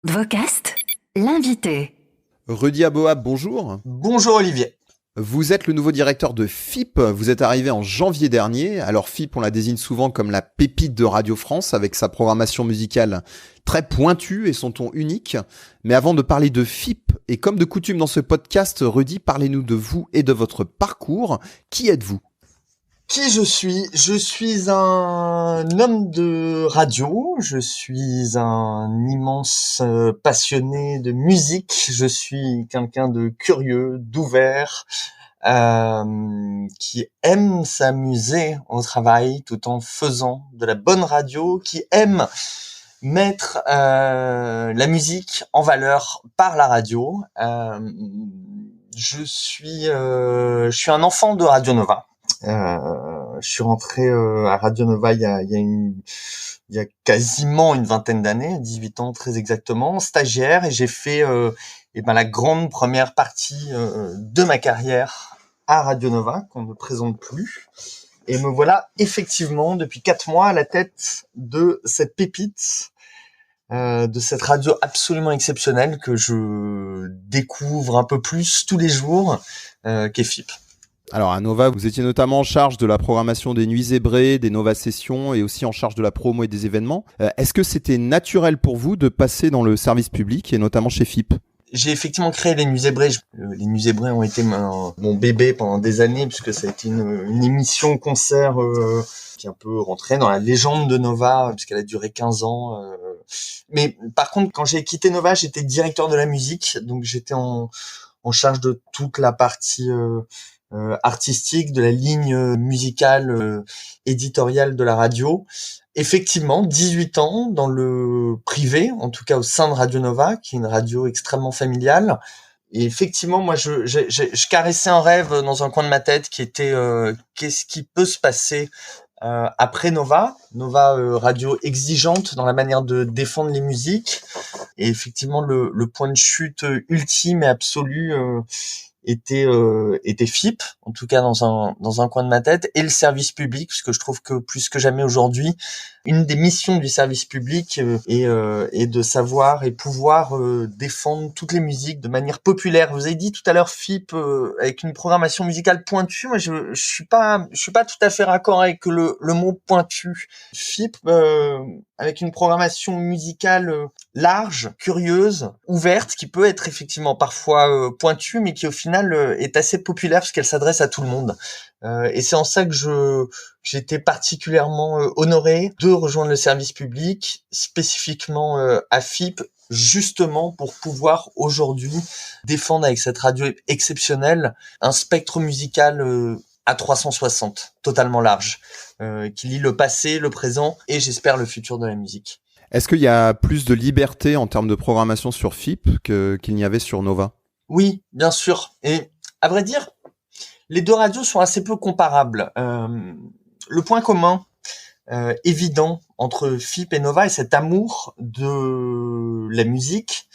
Vocast, l'invité. Rudy Aboab, bonjour. Bonjour Olivier. Vous êtes le nouveau directeur de FIP, vous êtes arrivé en janvier dernier. Alors FIP, on la désigne souvent comme la pépite de Radio France avec sa programmation musicale très pointue et son ton unique. Mais avant de parler de FIP, et comme de coutume dans ce podcast, Rudy, parlez-nous de vous et de votre parcours. Qui êtes-vous ? Qui je suis ? Je suis un homme de radio, je suis un immense passionné de musique, je suis quelqu'un de curieux, d'ouvert, qui aime s'amuser au travail tout en faisant de la bonne radio, qui aime mettre la musique en valeur par la radio. Je suis un enfant de Radio Nova. Je suis rentré à Radio Nova il y a quasiment une vingtaine d'années, 18 ans très exactement, stagiaire, et j'ai fait la grande première partie de ma carrière à Radio Nova, qu'on ne présente plus. Et me voilà effectivement depuis 4 mois à la tête de cette pépite, de cette radio absolument exceptionnelle que je découvre un peu plus tous les jours, qu'est FIP. Alors à Nova, vous étiez notamment en charge de la programmation des Nuits Zébrées, des Nova Sessions et aussi en charge de la promo et des événements. Est-ce que c'était naturel pour vous de passer dans le service public et notamment chez FIP ? J'ai effectivement créé les Nuits Zébrées. Les Nuits Zébrées ont été mon bébé pendant des années puisque ça a été une émission concert qui est un peu rentrée dans la légende de Nova puisqu'elle a duré 15 ans. Mais par contre, quand j'ai quitté Nova, j'étais directeur de la musique, donc j'étais en charge de toute la partie artistique, de la ligne musicale, éditoriale de la radio. Effectivement, 18 ans dans le privé, en tout cas au sein de Radio Nova, qui est une radio extrêmement familiale. Et effectivement, moi, je caressais un rêve dans un coin de ma tête qui était qu'est-ce qui peut se passer après Nova, radio exigeante dans la manière de défendre les musiques. Et effectivement, le point de chute ultime et absolu était FIP, en tout cas dans un coin de ma tête, et le service public, parce que je trouve que plus que jamais aujourd'hui, une des missions du service public est de savoir et pouvoir défendre toutes les musiques de manière populaire. Vous avez dit tout à l'heure FIP avec une programmation musicale pointue. Moi, je suis pas tout à fait raccord avec le mot pointu. FIP avec une programmation musicale large, curieuse, ouverte, qui peut être effectivement parfois pointue, mais qui au final est assez populaire parce qu'elle s'adresse à tout le monde. Et c'est en ça que j'étais particulièrement honoré de rejoindre le service public, spécifiquement à FIP, justement pour pouvoir aujourd'hui défendre avec cette radio exceptionnelle un spectre musical à 360, totalement large, qui lie le passé, le présent et j'espère le futur de la musique. Est-ce qu'il y a plus de liberté en termes de programmation sur FIP qu'il n'y avait sur Nova ? Oui, bien sûr. Et à vrai dire, les deux radios sont assez peu comparables. Le point commun évident entre FIP et Nova est cet amour de la musique,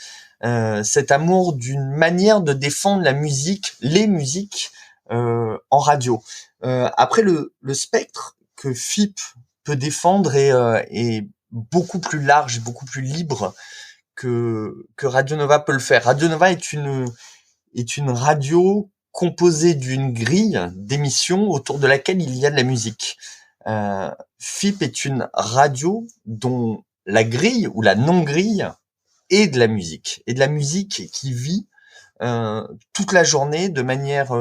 cet amour d'une manière de défendre la musique, les musiques en radio. Après, le spectre que FIP peut défendre est beaucoup plus large, beaucoup plus libre que Radio Nova peut le faire. Radio Nova est une radio composée d'une grille d'émissions autour de laquelle il y a de la musique. FIP est une radio dont la grille ou la non-grille est de la musique. Et de la musique qui vit toute la journée de manière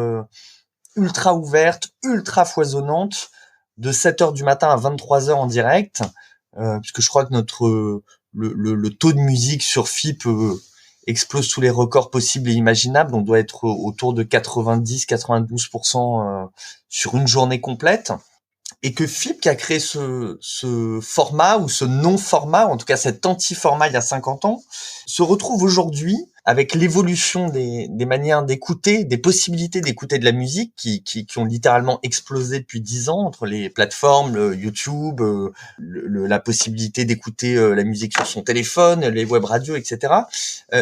ultra ouverte, ultra foisonnante, de 7h du matin à 23h en direct, puisque je crois que le taux de musique sur FIP explose tous les records possibles et imaginables. On doit être autour de 90-92% sur une journée complète. Et que FIP, qui a créé ce format ou ce non-format, en tout cas cet anti-format il y a 50 ans, se retrouve aujourd'hui avec l'évolution des manières d'écouter, des possibilités d'écouter de la musique qui ont littéralement explosé depuis 10 ans entre les plateformes, le YouTube, la possibilité d'écouter la musique sur son téléphone, les web radios, etc.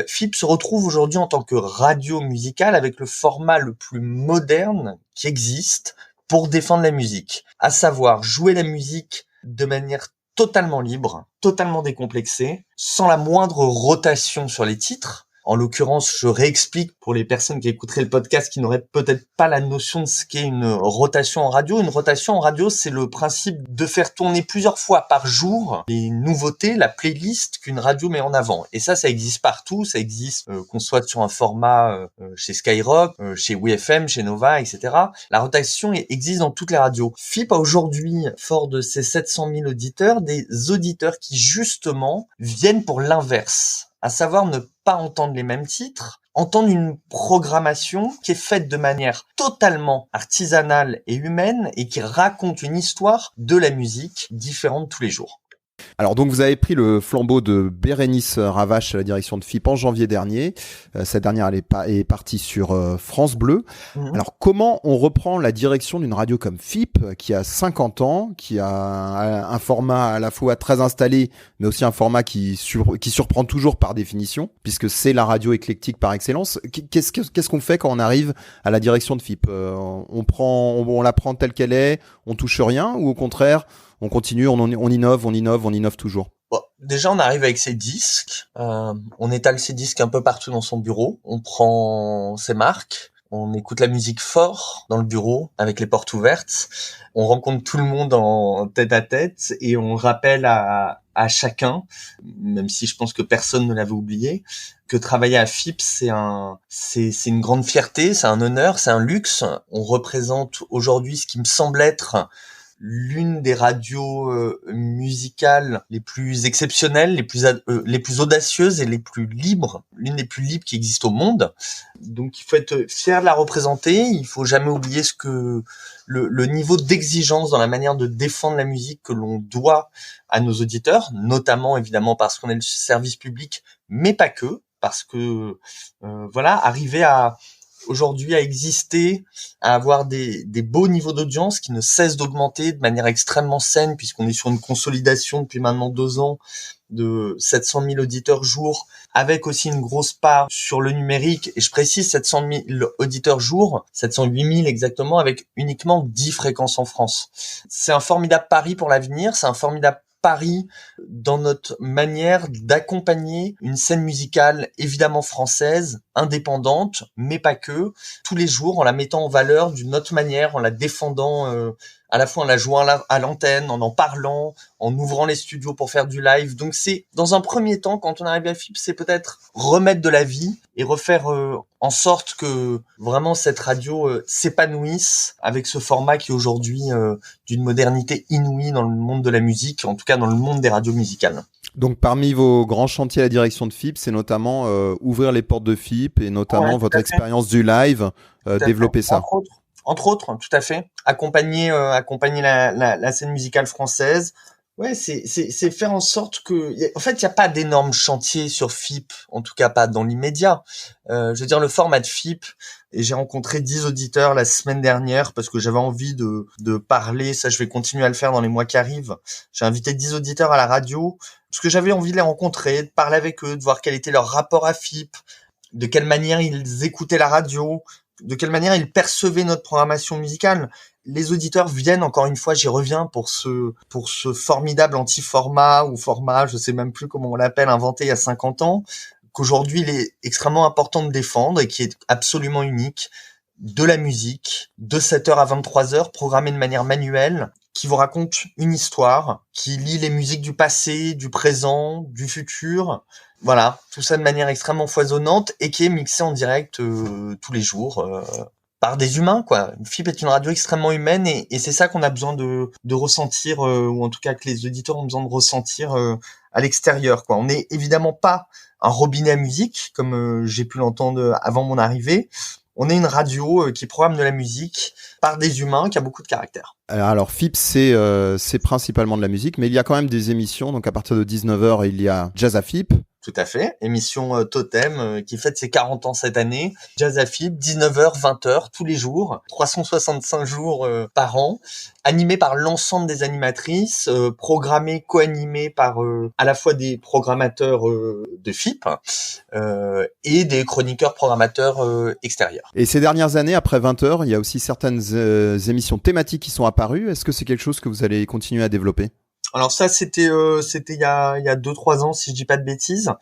FIP se retrouve aujourd'hui en tant que radio musicale avec le format le plus moderne qui existe pour défendre la musique, à savoir jouer la musique de manière totalement libre, totalement décomplexé, sans la moindre rotation sur les titres. En l'occurrence, je réexplique pour les personnes qui écouteraient le podcast qui n'auraient peut-être pas la notion de ce qu'est une rotation en radio. Une rotation en radio, c'est le principe de faire tourner plusieurs fois par jour les nouveautés, la playlist qu'une radio met en avant. Et ça existe partout. Ça existe qu'on soit sur un format chez Skyrock, chez WeFM, chez Nova, etc. La rotation existe dans toutes les radios. FIP a aujourd'hui, fort de ses 700 000 auditeurs, des auditeurs qui justement viennent pour l'inverse, à savoir ne pas entendre les mêmes titres, entendre une programmation qui est faite de manière totalement artisanale et humaine et qui raconte une histoire de la musique différente tous les jours. Alors donc vous avez pris le flambeau de Bérénice Ravache à la direction de FIP en janvier dernier. Cette dernière elle est partie sur France Bleu. Alors comment on reprend la direction d'une radio comme FIP qui a 50 ans, qui a un format à la fois très installé mais aussi un format qui surprend toujours par définition puisque c'est la radio éclectique par excellence. Qu'est-ce qu'on fait quand on arrive à la direction de FIP? On la prend telle qu'elle est, on touche rien ou au contraire on continue, on innove toujours. Bon, déjà, on arrive avec ses disques. On étale ses disques un peu partout dans son bureau. On prend ses marques. On écoute la musique fort dans le bureau avec les portes ouvertes. On rencontre tout le monde en tête à tête et on rappelle à chacun, même si je pense que personne ne l'avait oublié, que travailler à FIP, c'est une grande fierté, c'est un honneur, c'est un luxe. On représente aujourd'hui ce qui me semble être l'une des radios musicales les plus exceptionnelles, les plus audacieuses et les plus libres, l'une des plus libres qui existent au monde. Donc il faut être fier de la représenter, il faut jamais oublier ce que le niveau d'exigence dans la manière de défendre la musique que l'on doit à nos auditeurs, notamment évidemment parce qu'on est le service public, mais pas que, parce que arriver aujourd'hui à exister, à avoir des beaux niveaux d'audience qui ne cessent d'augmenter de manière extrêmement saine, puisqu'on est sur une consolidation depuis maintenant 2 ans de 700 000 auditeurs jour, avec aussi une grosse part sur le numérique, et je précise 700 000 auditeurs jour, 708 000 exactement, avec uniquement 10 fréquences en France. C'est un formidable pari pour l'avenir, c'est un formidable pari dans notre manière d'accompagner une scène musicale évidemment française, indépendante, mais pas que, tous les jours en la mettant en valeur d'une autre manière, en la défendant à la fois en la jouant à l'antenne, en parlant, en ouvrant les studios pour faire du live. Donc c'est, dans un premier temps, quand on arrive à FIP, c'est peut-être remettre de la vie et refaire en sorte que vraiment cette radio s'épanouisse avec ce format qui est aujourd'hui d'une modernité inouïe dans le monde de la musique, en tout cas dans le monde des radios musicales. Donc parmi vos grands chantiers à la direction de FIP, c'est notamment ouvrir les portes de FIP et notamment votre expérience du live, développer ça. Entre autres, tout à fait. Accompagner la scène musicale française. Ouais, c'est faire en sorte que, en fait, il n'y a pas d'énormes chantiers sur FIP, en tout cas pas dans l'immédiat. Je veux dire, le format de FIP, et j'ai rencontré 10 auditeurs la semaine dernière parce que j'avais envie de parler, ça je vais continuer à le faire dans les mois qui arrivent. J'ai invité 10 auditeurs à la radio parce que j'avais envie de les rencontrer, de parler avec eux, de voir quel était leur rapport à FIP, de quelle manière ils écoutaient la radio, de quelle manière ils percevaient notre programmation musicale. Les auditeurs viennent, encore une fois, j'y reviens, pour ce formidable anti-format ou format, je sais même plus comment on l'appelle, inventé il y a 50 ans, qu'aujourd'hui il est extrêmement important de défendre et qui est absolument unique, de la musique, de 7h à 23h, programmée de manière manuelle, qui vous raconte une histoire, qui lie les musiques du passé, du présent, du futur. Voilà, tout ça de manière extrêmement foisonnante et qui est mixé en direct tous les jours par des humains, quoi. FIP est une radio extrêmement humaine et c'est ça qu'on a besoin de ressentir, ou en tout cas que les auditeurs ont besoin de ressentir à l'extérieur, quoi. On n'est évidemment pas un robinet à musique, comme j'ai pu l'entendre avant mon arrivée. On est une radio qui programme de la musique par des humains, qui a beaucoup de caractère. Alors FIP, c'est principalement de la musique, mais il y a quand même des émissions. Donc à partir de 19h, il y a Jazz à FIP. Tout à fait, émission Totem qui fête ses 40 ans cette année. Jazz à FIP, 19h, 20h, tous les jours, 365 jours par an, animé par l'ensemble des animatrices, programmé, co-animé par à la fois des programmateurs de FIP et des chroniqueurs programmateurs extérieurs. Et ces dernières années, après 20h, il y a aussi certaines émissions thématiques qui sont apparues. Est-ce que c'est quelque chose que vous allez continuer à développer ? Alors ça, c'était il y a 2-3 ans, si je dis pas de bêtises.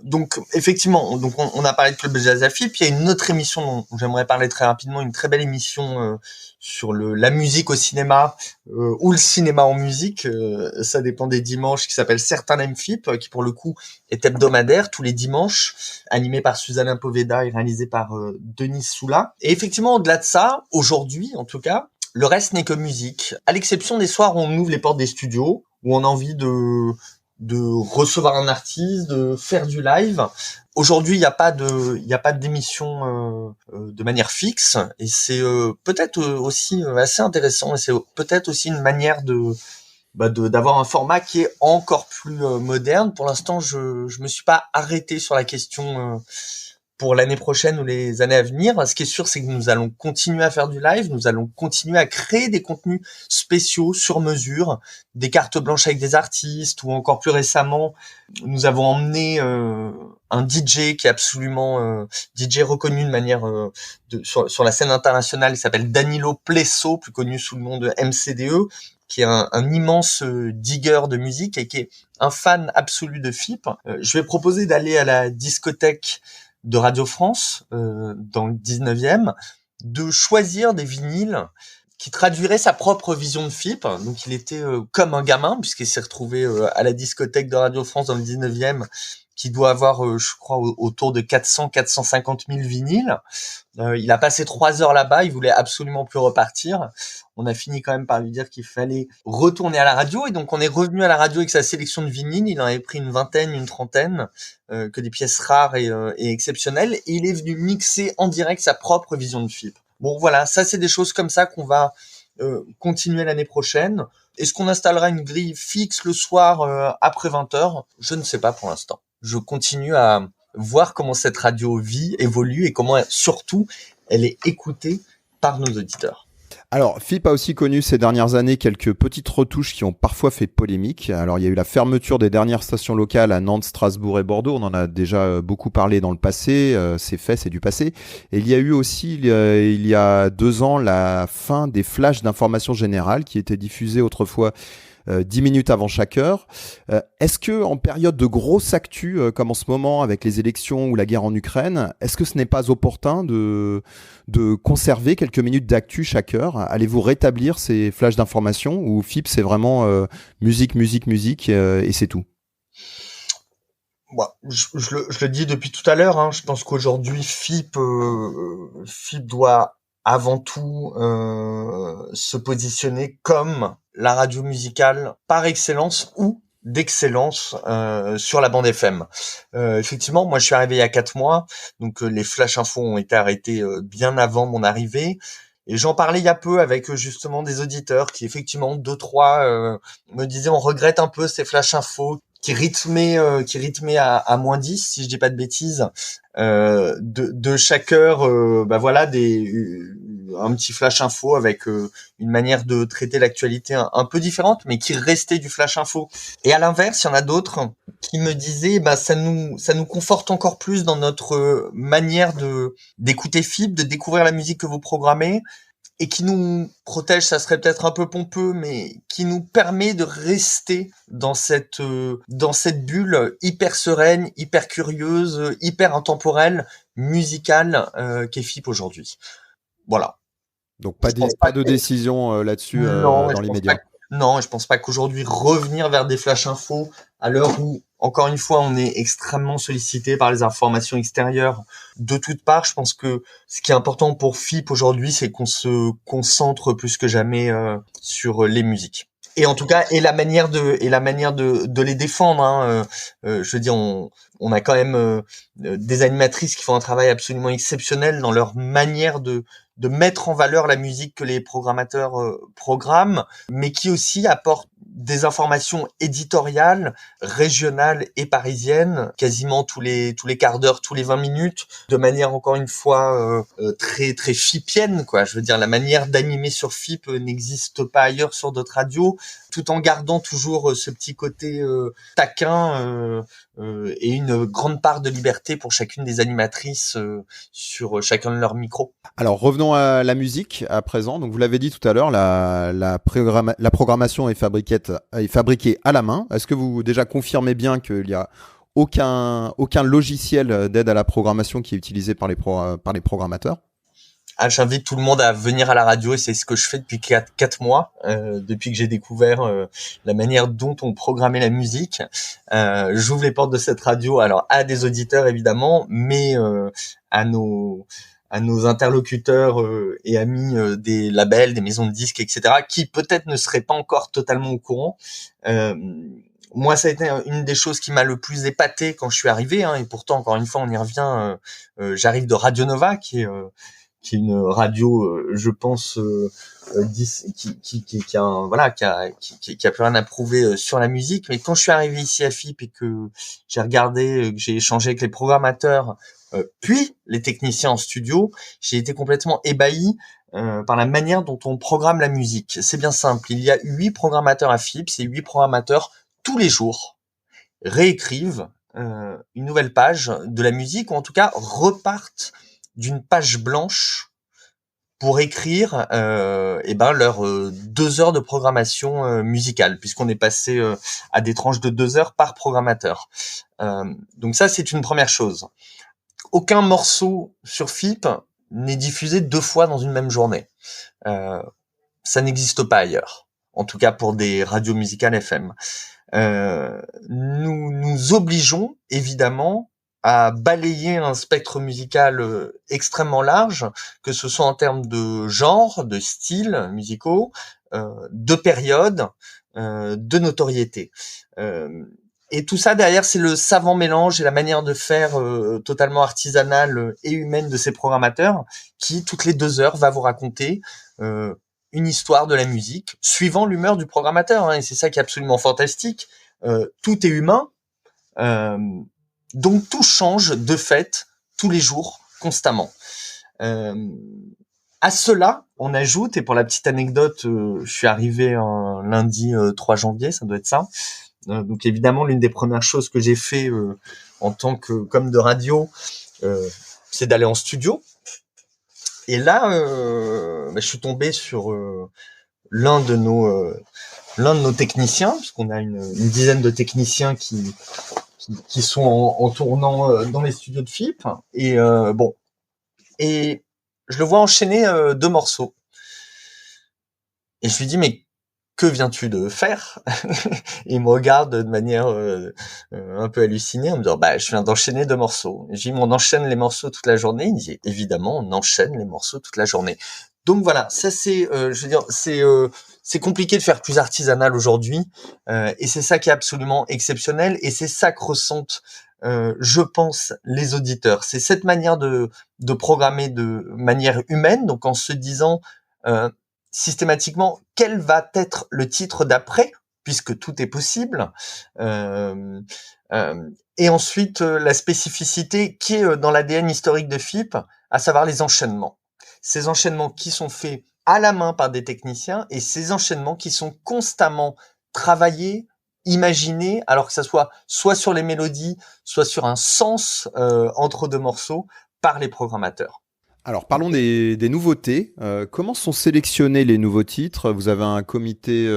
Donc effectivement, donc on a parlé de Club Jazz à FIP. Il y a une autre émission dont j'aimerais parler très rapidement, une très belle émission sur la musique au cinéma ou le cinéma en musique. Ça dépend des dimanches, qui s'appelle Certains aiment FIP, qui pour le coup est hebdomadaire tous les dimanches, animé par Suzanne Poveda et réalisé par Denis Soula. Et effectivement, au-delà de ça, aujourd'hui en tout cas, le reste n'est que musique. À l'exception des soirs où on ouvre les portes des studios, où on a envie de recevoir un artiste, de faire du live. Aujourd'hui, il n'y a pas d'émission de manière fixe, et c'est peut-être aussi assez intéressant, et c'est peut-être aussi une manière d'avoir un format qui est encore plus moderne. Pour l'instant, je me suis pas arrêté sur la question pour l'année prochaine ou les années à venir. Ce qui est sûr, c'est que nous allons continuer à faire du live, nous allons continuer à créer des contenus spéciaux sur mesure, des cartes blanches avec des artistes, ou encore plus récemment, nous avons emmené un DJ qui est absolument DJ reconnu de manière sur la scène internationale. Il s'appelle Danilo Plesso, plus connu sous le nom de MCDE, qui est un immense digger de musique et qui est un fan absolu de FIP. Je vais proposer d'aller à la discothèque de Radio France, dans le 19e, de choisir des vinyles qui traduiraient sa propre vision de FIP. Donc il était comme un gamin, puisqu'il s'est retrouvé à la discothèque de Radio France dans le 19e, qui doit avoir, je crois, autour de 400-450 000 vinyles. Il a passé 3 heures là-bas, il voulait absolument plus repartir. On a fini quand même par lui dire qu'il fallait retourner à la radio, et donc on est revenu à la radio avec sa sélection de vinyles. Il en avait pris une vingtaine, une trentaine, que des pièces rares et exceptionnelles, et il est venu mixer en direct sa propre vision de FIP. Bon voilà, ça c'est des choses comme ça qu'on va continuer l'année prochaine. Est-ce qu'on installera une grille fixe le soir après 20h ? Je ne sais pas pour l'instant. Je continue à voir comment cette radio vit, évolue, et comment surtout elle est écoutée par nos auditeurs. Alors, FIP a aussi connu ces dernières années quelques petites retouches qui ont parfois fait polémique. Alors, il y a eu la fermeture des dernières stations locales à Nantes, Strasbourg et Bordeaux. On en a déjà beaucoup parlé dans le passé. C'est fait, c'est du passé. Et il y a eu aussi, il y a 2 ans, la fin des flashs d'information générale qui étaient diffusés autrefois 10 minutes avant chaque heure. Est-ce que en période de grosse actu, comme en ce moment avec les élections ou la guerre en Ukraine, est-ce que ce n'est pas opportun de conserver quelques minutes d'actu chaque heure ? Allez-vous rétablir ces flashs d'information, ou FIP c'est vraiment musique et c'est tout ? Bon, je le dis depuis tout à l'heure, hein, je pense qu'aujourd'hui FIP doit avant tout se positionner comme la radio musicale par excellence, ou d'excellence sur la bande FM. Effectivement, moi je suis arrivé il y a 4 mois, donc les flash infos ont été arrêtés bien avant mon arrivée. Et j'en parlais il y a peu avec justement des auditeurs qui effectivement 2-3 me disaient on regrette un peu ces flash infos qui rythmaient à moins 10, si je dis pas de bêtises, de chaque heure, voilà, un petit flash info avec une manière de traiter l'actualité un peu différente, mais qui restait du flash info. Et à l'inverse, il y en a d'autres qui me disaient ça nous conforte encore plus dans notre manière d'écouter FIP, de découvrir la musique que vous programmez, et qui nous protège, ça serait peut-être un peu pompeux, mais qui nous permet de rester dans cette bulle hyper sereine, hyper curieuse, hyper intemporelle, musicale, qu'est FIP aujourd'hui. Voilà. Donc pas de décision là-dessus dans les médias. Non, je pense pas qu'aujourd'hui revenir vers des flash infos à l'heure où, encore une fois, on est extrêmement sollicité par les informations extérieures de toutes parts. Je pense que ce qui est important pour FIP aujourd'hui, c'est qu'on se concentre plus que jamais sur les musiques. Et en tout cas, et la manière de les défendre, hein. Je veux dire, on a quand même des animatrices qui font un travail absolument exceptionnel dans leur manière de mettre en valeur la musique que les programmateurs programment, mais qui aussi apportent des informations éditoriales, régionales et parisiennes, quasiment tous les quarts d'heure, tous les 20 minutes, de manière encore une fois très très fipienne, quoi. Je veux dire, la manière d'animer sur FIP n'existe pas ailleurs sur d'autres radios, tout en gardant toujours ce petit côté taquin et une grande part de liberté pour chacune des animatrices sur chacun de leurs micros. Alors revenons à la musique à présent. Donc vous l'avez dit tout à l'heure, la programmation est fabriquée à la main. Est-ce que vous déjà confirmez bien qu'il y a aucun logiciel d'aide à la programmation qui est utilisé par les programmateurs? J'invite tout le monde à venir à la radio et c'est ce que je fais depuis 4 mois, depuis que j'ai découvert la manière dont on programmait la musique. J'ouvre les portes de cette radio, alors à des auditeurs évidemment, mais à nos interlocuteurs et amis des labels, des maisons de disques, etc., qui peut-être ne seraient pas encore totalement au courant. Moi, ça a été une des choses qui m'a le plus épaté quand je suis arrivé, et pourtant, encore une fois, on y revient. J'arrive de Radio Nova, qui est une radio, je pense, qui a plus rien à prouver sur la musique. Mais quand je suis arrivé ici à FIP et que j'ai regardé, que j'ai échangé avec les programmateurs, puis les techniciens en studio, j'ai été complètement ébahi par la manière dont on programme la musique. C'est bien simple. Il y a 8 programmateurs à FIP. Ces 8 programmateurs, tous les jours, réécrivent une nouvelle page de la musique, ou en tout cas repartent d'une page blanche pour écrire leurs 2 heures de programmation musicale, puisqu'on est passé à des tranches de 2 heures par programmateur. Donc ça, c'est une première chose. Aucun morceau sur FIP n'est diffusé 2 fois dans une même journée. Ça n'existe pas ailleurs, en tout cas pour des radios musicales FM. Nous obligeons évidemment à balayer un spectre musical extrêmement large, que ce soit en termes de genre, de styles musicaux, de périodes, de notoriété. Et tout ça derrière, c'est le savant mélange et la manière de faire totalement artisanale et humaine de ces programmateurs qui, toutes les 2 heures, va vous raconter une histoire de la musique, suivant l'humeur du programmateur. Et c'est ça qui est absolument fantastique. Tout est humain. Donc tout change de fait tous les jours, constamment. À cela, on ajoute, et pour la petite anecdote, je suis arrivé un lundi 3 janvier, ça doit être ça. Donc évidemment, l'une des premières choses que j'ai fait en tant que com de radio, c'est d'aller en studio. Et là, je suis tombé sur l'un de nos techniciens, parce qu'on a une dizaine de techniciens qui sont en tournant dans les studios de FIP, et je le vois enchaîner 2 morceaux. Et je lui dis, mais que viens-tu de faire? Et il me regarde de manière un peu hallucinée en me disant, je viens d'enchaîner 2 morceaux. Et je dis, mais on enchaîne les morceaux toute la journée? Il dit, évidemment, on enchaîne les morceaux toute la journée. Donc voilà, ça c'est, c'est compliqué de faire plus artisanal aujourd'hui, et c'est ça qui est absolument exceptionnel, et c'est ça que ressentent, je pense, les auditeurs. C'est cette manière de programmer de manière humaine, donc en se disant systématiquement quel va être le titre d'après, puisque tout est possible, et ensuite la spécificité qui est dans l'ADN historique de FIP, à savoir les enchaînements. Ces enchaînements qui sont faits à la main par des techniciens, et ces enchaînements qui sont constamment travaillés, imaginés, alors que ça soit sur les mélodies, soit sur un sens entre 2 morceaux, par les programmateurs. Alors parlons des nouveautés. Comment sont sélectionnés les nouveaux titres? Vous avez un comité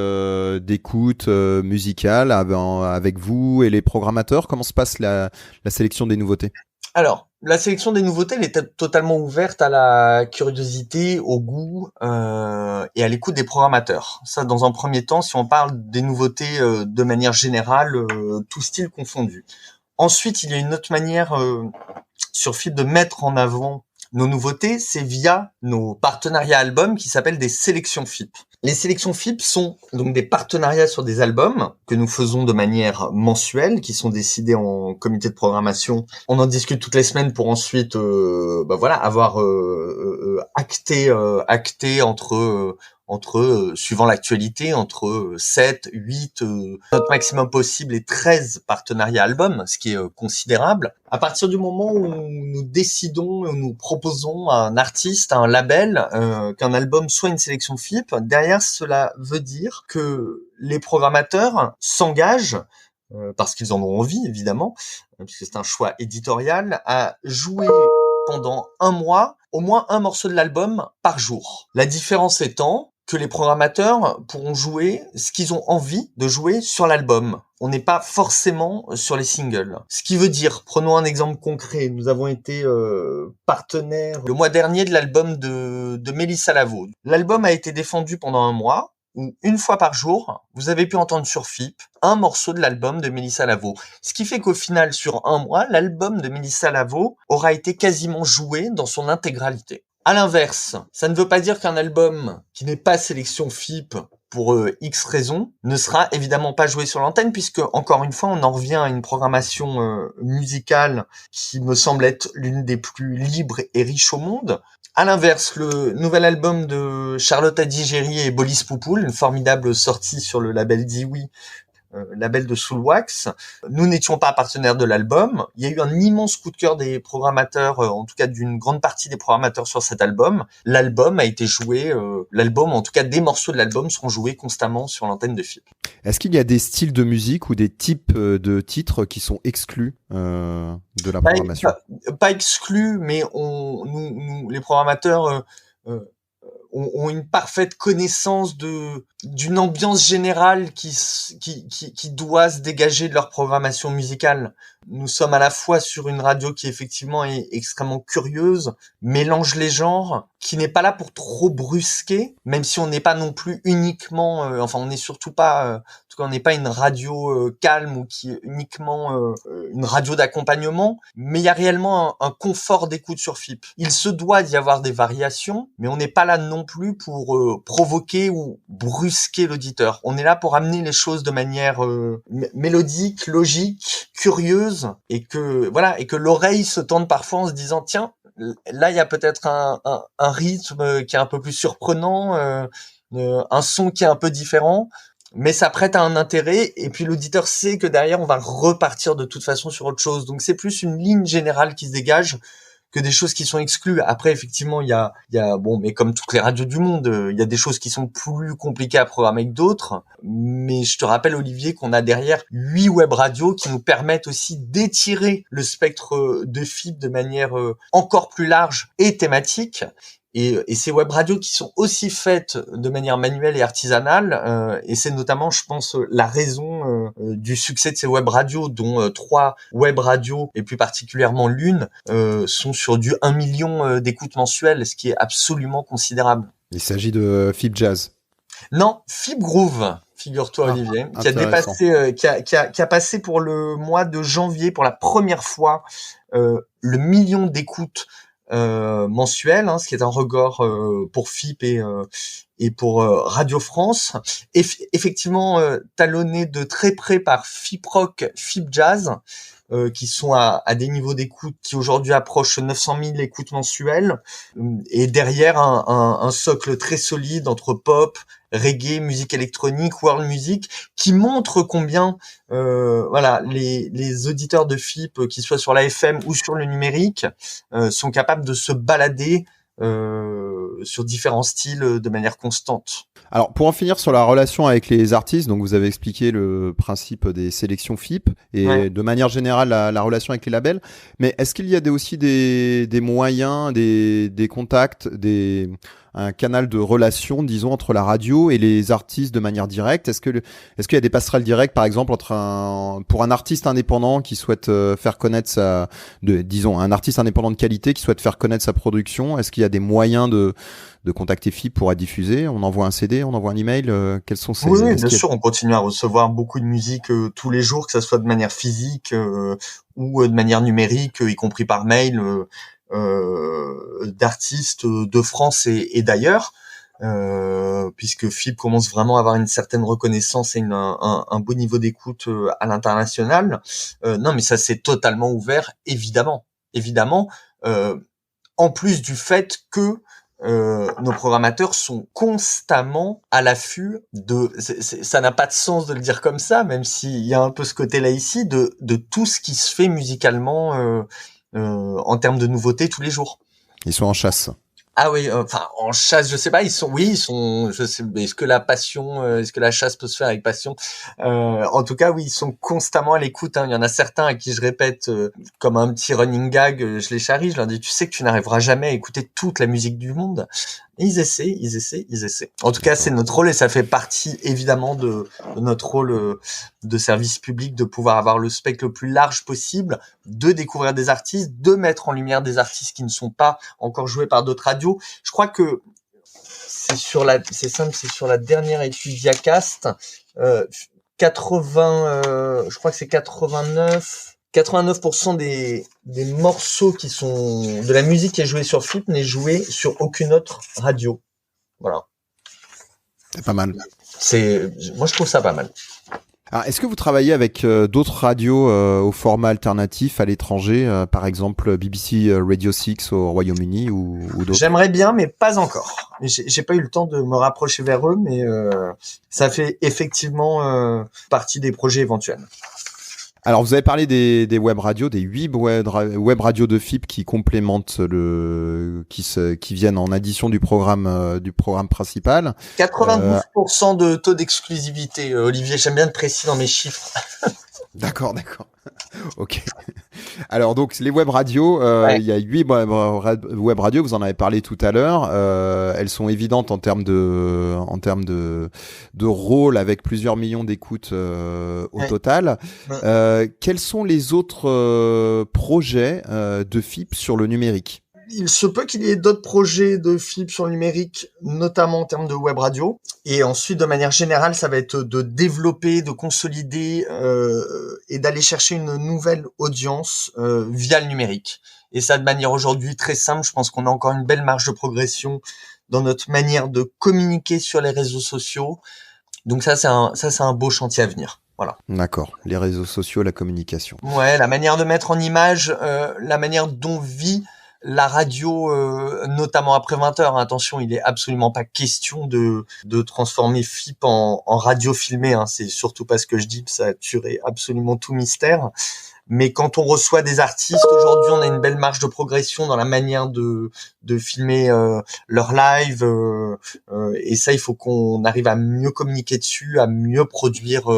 d'écoute musicale avec vous et les programmateurs. Comment se passe la sélection des nouveautés? Alors, la sélection des nouveautés, elle est totalement ouverte à la curiosité, au goût et à l'écoute des programmateurs. Ça, dans un premier temps, si on parle des nouveautés de manière générale, tout style confondu. Ensuite, il y a une autre manière sur FIP de mettre en avant nos nouveautés, c'est via nos partenariats albums qui s'appellent des sélections FIP. Les sélections FIP sont donc des partenariats sur des albums que nous faisons de manière mensuelle, qui sont décidés en comité de programmation. On en discute toutes les semaines pour ensuite, avoir acté entre suivant l'actualité, entre 7, 8, notre maximum possible est 13 partenariats albums, ce qui est considérable. À partir du moment où nous décidons, où nous proposons à un artiste, à un label, qu'un album soit une sélection FIP, derrière cela veut dire que les programmateurs s'engagent parce qu'ils en ont envie, évidemment, puisque c'est un choix éditorial, à jouer pendant un mois au moins un morceau de l'album par jour. La différence étant que les programmateurs pourront jouer ce qu'ils ont envie de jouer sur l'album. On n'est pas forcément sur les singles. Ce qui veut dire, prenons un exemple concret, nous avons été partenaires le mois dernier de l'album de Mélissa Lavo. L'album a été défendu pendant un mois, où une fois par jour, vous avez pu entendre sur FIP un morceau de l'album de Mélissa Lavo. Ce qui fait qu'au final, sur un mois, l'album de Mélissa Lavo aura été quasiment joué dans son intégralité. À l'inverse, ça ne veut pas dire qu'un album qui n'est pas sélection FIP pour X raisons ne sera évidemment pas joué sur l'antenne, puisque encore une fois, on en revient à une programmation musicale qui me semble être l'une des plus libres et riches au monde. À l'inverse, le nouvel album de Charlotte Adigéry et Bolis Poupoul, une formidable sortie sur le label Dioui, label de Soulwax. Nous n'étions pas partenaires de l'album. Il y a eu un immense coup de cœur des programmateurs, en tout cas d'une grande partie des programmateurs sur cet album. L'album a été joué, en tout cas des morceaux de l'album seront joués constamment sur l'antenne de FIP. Est-ce qu'il y a des styles de musique ou des types de titres qui sont exclus de la programmation? Pas exclus, mais nous, les programmateurs ont une parfaite connaissance d'une ambiance générale qui doit se dégager de leur programmation musicale. Nous sommes à la fois sur une radio qui effectivement est extrêmement curieuse, mélange les genres, qui n'est pas là pour trop brusquer, même si on n'est pas non plus uniquement, on n'est surtout pas, en tout cas on n'est pas une radio calme ou qui est uniquement une radio d'accompagnement, mais il y a réellement un confort d'écoute sur FIP. Il se doit d'y avoir des variations, mais on n'est pas là non plus pour provoquer ou brusquer l'auditeur. On est là pour amener les choses de manière mélodique, logique, curieuse, et que l'oreille se tende parfois en se disant tiens, là il y a peut-être un rythme qui est un peu plus surprenant, un son qui est un peu différent, mais ça prête à un intérêt, et puis l'auditeur sait que derrière on va repartir de toute façon sur autre chose. Donc c'est plus une ligne générale qui se dégage que des choses qui sont exclues. Après, effectivement, il y a, mais comme toutes les radios du monde, il y a des choses qui sont plus compliquées à programmer que d'autres. Mais je te rappelle, Olivier, qu'on a derrière 8 web radios qui nous permettent aussi d'étirer le spectre de FIP de manière encore plus large et thématique. Et ces web radios qui sont aussi faites de manière manuelle et artisanale, et c'est notamment, je pense, la raison du succès de ces web radios, dont 3 web radios, et plus particulièrement l'une, sont sur du 1 million d'écoutes mensuelles, ce qui est absolument considérable. Il s'agit de FIP Jazz. Non, FIP Groove, figure-toi, Olivier, qui a dépassé, qui a passé pour le mois de janvier pour la première fois le million d'écoutes mensuel, ce qui est un record pour FIP et pour Radio France. Effectivement, talonné de très près par FIP Rock, FIP Jazz, qui sont à des niveaux d'écoute qui aujourd'hui approchent 900 000 écoutes mensuelles, et derrière un socle très solide entre pop, reggae, musique électronique, world music, qui montre combien les auditeurs de FIP, qu'ils soient sur la FM ou sur le numérique, sont capables de se balader sur différents styles de manière constante. Alors, pour en finir sur la relation avec les artistes, donc vous avez expliqué le principe des sélections FIP et de manière générale la relation avec les labels, mais est-ce qu'il y a aussi des moyens, des contacts, un canal de relation, disons, entre la radio et les artistes de manière directe? Est-ce qu'il y a des passerelles directes, par exemple, pour un artiste indépendant qui souhaite faire connaître un artiste indépendant de qualité qui souhaite faire connaître sa production? Est-ce qu'il y a des moyens de contacter FIP pour être diffusé? On envoie un CD, on envoie un email, quels sont ces... Oui, bien sûr, on continue à recevoir beaucoup de musique tous les jours, que ça soit de manière physique ou de manière numérique, y compris par mail, d'artistes de France et d'ailleurs, puisque FIP commence vraiment à avoir une certaine reconnaissance et un beau niveau d'écoute à l'international. Non, mais ça c'est totalement ouvert, évidemment. En plus du fait que nos programmateurs sont constamment à l'affût ça n'a pas de sens de le dire comme ça, même s'il y a un peu ce côté-là ici, de tout ce qui se fait musicalement en termes de nouveautés tous les jours. Ils sont en chasse. Ah oui, enfin en chasse, je sais pas, ils sont, je sais, mais est-ce que la passion, est-ce que la chasse peut se faire avec passion? En tout cas, oui, ils sont constamment à l'écoute, hein. Il y en a certains à qui je répète comme un petit running gag, je les charrie, je leur dis, tu sais que tu n'arriveras jamais à écouter toute la musique du monde. Et ils essaient. En tout cas, c'est notre rôle et ça fait partie évidemment de notre rôle de service public de pouvoir avoir le spectre le plus large possible, de découvrir des artistes, de mettre en lumière des artistes qui ne sont pas encore joués par d'autres radios. Je crois que c'est sur la dernière étude Diacast, 80, je crois que c'est 89% des morceaux qui sont de la musique qui est jouée sur FIP n'est jouée sur aucune autre radio. Voilà. C'est pas mal. Moi je trouve ça pas mal. Alors, est-ce que vous travaillez avec d'autres radios au format alternatif à l'étranger, par exemple BBC Radio 6 au Royaume-Uni ou d'autres? J'aimerais bien, mais pas encore. J'ai pas eu le temps de me rapprocher vers eux, mais ça fait effectivement partie des projets éventuels. Alors, vous avez parlé des web radios, des 8 web radios de FIP qui complémentent qui viennent en addition du programme principal. 92% de taux d'exclusivité, Olivier, j'aime bien être précis dans mes chiffres. D'accord. Ok. Alors donc les web radios, il y a 8 web radios, vous en avez parlé tout à l'heure. Elles sont évidentes en termes de rôle avec plusieurs millions d'écoutes au total. Quels sont les autres projets de FIP sur le numérique? Il se peut qu'il y ait d'autres projets de FIP sur le numérique, notamment en termes de web radio. Et ensuite, de manière générale, ça va être de développer, de consolider et d'aller chercher une nouvelle audience via le numérique. Et ça, de manière aujourd'hui très simple, je pense qu'on a encore une belle marge de progression dans notre manière de communiquer sur les réseaux sociaux. Donc ça, c'est un beau chantier à venir. Voilà. D'accord. Les réseaux sociaux, la communication. Ouais, la manière de mettre en image, la manière dont vit la radio, notamment après 20h, attention, il est absolument pas question de transformer FIP en radio filmée, hein. C'est surtout pas ce que je dis, ça tuerait absolument tout mystère. Mais quand on reçoit des artistes, aujourd'hui, on a une belle marge de progression dans la manière de filmer leur live. Et ça, il faut qu'on arrive à mieux communiquer dessus, à mieux produire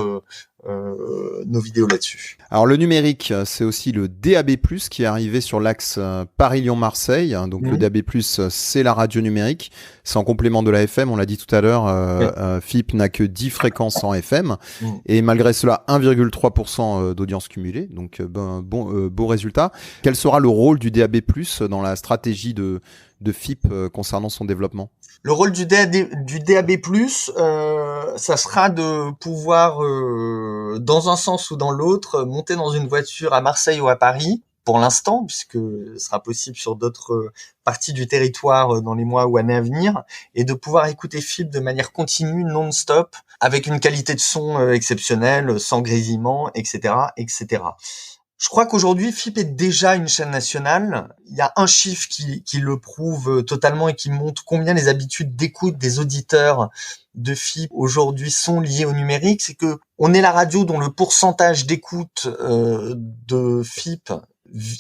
nos vidéos là-dessus. Alors le numérique, c'est aussi le DAB+, qui est arrivé sur l'axe Paris-Lyon-Marseille. Donc le DAB+, c'est la radio numérique. C'est en complément de la FM, on l'a dit tout à l'heure. FIP n'a que 10 fréquences en FM. Et malgré cela, 1,3% d'audience cumulée. Donc beau résultat. Quel sera le rôle du DAB+, dans la stratégie de FIP concernant son développement? Le rôle du DAB+, ça sera de pouvoir, dans un sens ou dans l'autre, monter dans une voiture à Marseille ou à Paris, pour l'instant, puisque ce sera possible sur d'autres parties du territoire dans les mois ou années à venir, et de pouvoir écouter FIP de manière continue, non-stop, avec une qualité de son exceptionnelle, sans grésillement, etc., etc. Je crois qu'aujourd'hui, FIP est déjà une chaîne nationale. Il y a un chiffre qui le prouve totalement et qui montre combien les habitudes d'écoute des auditeurs de FIP aujourd'hui sont liées au numérique. C'est que on est la radio dont le pourcentage d'écoute de FIP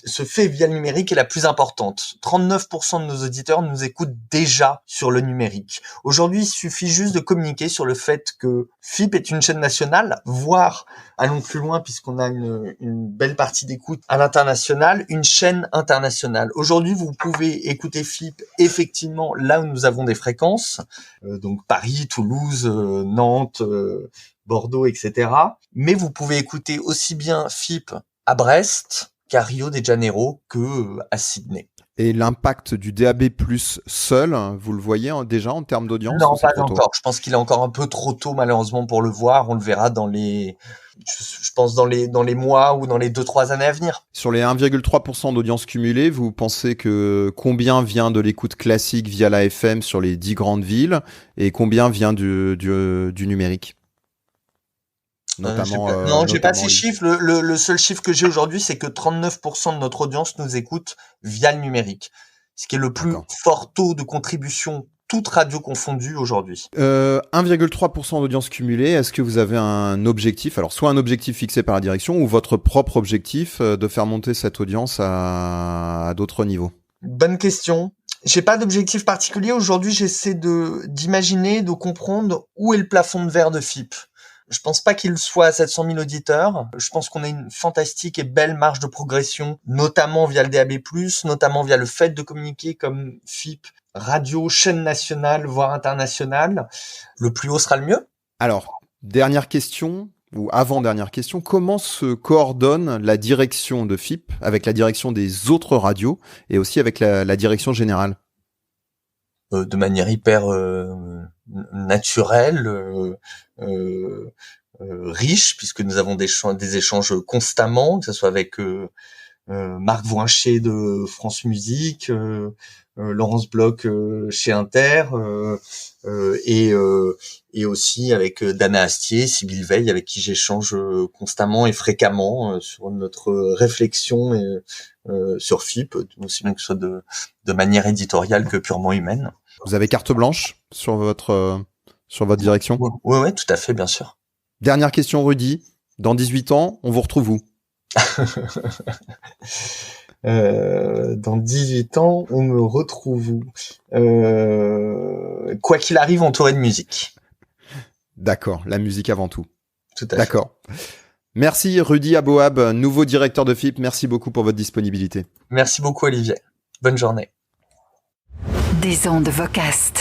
se fait via le numérique est la plus importante. 39% de nos auditeurs nous écoutent déjà sur le numérique. Aujourd'hui, il suffit juste de communiquer sur le fait que FIP est une chaîne nationale, voire, allons plus loin puisqu'on a une belle partie d'écoute à l'international, une chaîne internationale. Aujourd'hui, vous pouvez écouter FIP effectivement là où nous avons des fréquences, donc Paris, Toulouse, Nantes, Bordeaux, etc. Mais vous pouvez écouter aussi bien FIP à Brest, qu'à Rio de Janeiro, que à Sydney. Et l'impact du DAB+ seul, vous le voyez déjà en termes d'audience? Non, pas encore. Je pense qu'il est encore un peu trop tôt malheureusement pour le voir. On le verra dans les mois ou dans les 2-3 années à venir. Sur les 1,3% d'audience cumulée, vous pensez que combien vient de l'écoute classique via la FM sur les 10 grandes villes et combien vient du numérique? J'ai pas ces chiffres. Le seul chiffre que j'ai aujourd'hui, c'est que 39% de notre audience nous écoute via le numérique, ce qui est le plus fort taux de contribution, toute radio confondue aujourd'hui. 1,3% d'audience cumulée, est-ce que vous avez un objectif, alors soit un objectif fixé par la direction ou votre propre objectif de faire monter cette audience à d'autres niveaux? Bonne question. J'ai pas d'objectif particulier. Aujourd'hui, j'essaie d'imaginer, de comprendre où est le plafond de verre de FIP. Je pense pas qu'il soit à 700 000 auditeurs. Je pense qu'on a une fantastique et belle marge de progression, notamment via le DAB+, notamment via le fait de communiquer comme FIP, radio, chaîne nationale, voire internationale. Le plus haut sera le mieux. Alors, dernière question, ou avant-dernière question, comment se coordonne la direction de FIP avec la direction des autres radios et aussi avec la direction générale ? De manière hyper naturelle, riche, puisque nous avons des échanges constamment, que ce soit avec Marc Voincher de France Musique, Laurence Bloch chez Inter, et aussi avec Dana Astier, Sybille Veil, avec qui j'échange constamment et fréquemment sur notre réflexion sur FIP, aussi bien que ce soit de manière éditoriale que purement humaine. Vous avez carte blanche sur votre direction ? Oui, tout à fait, bien sûr. Dernière question, Rudy. Dans 18 ans, on vous retrouve où ? Dans 18 ans, on me retrouve où ? Quoi qu'il arrive, entouré de musique. D'accord, la musique avant tout. Tout à fait. D'accord. Merci Rudy Aboab, nouveau directeur de FIP. Merci beaucoup pour votre disponibilité. Merci beaucoup, Olivier. Bonne journée. Des ondes Vocast.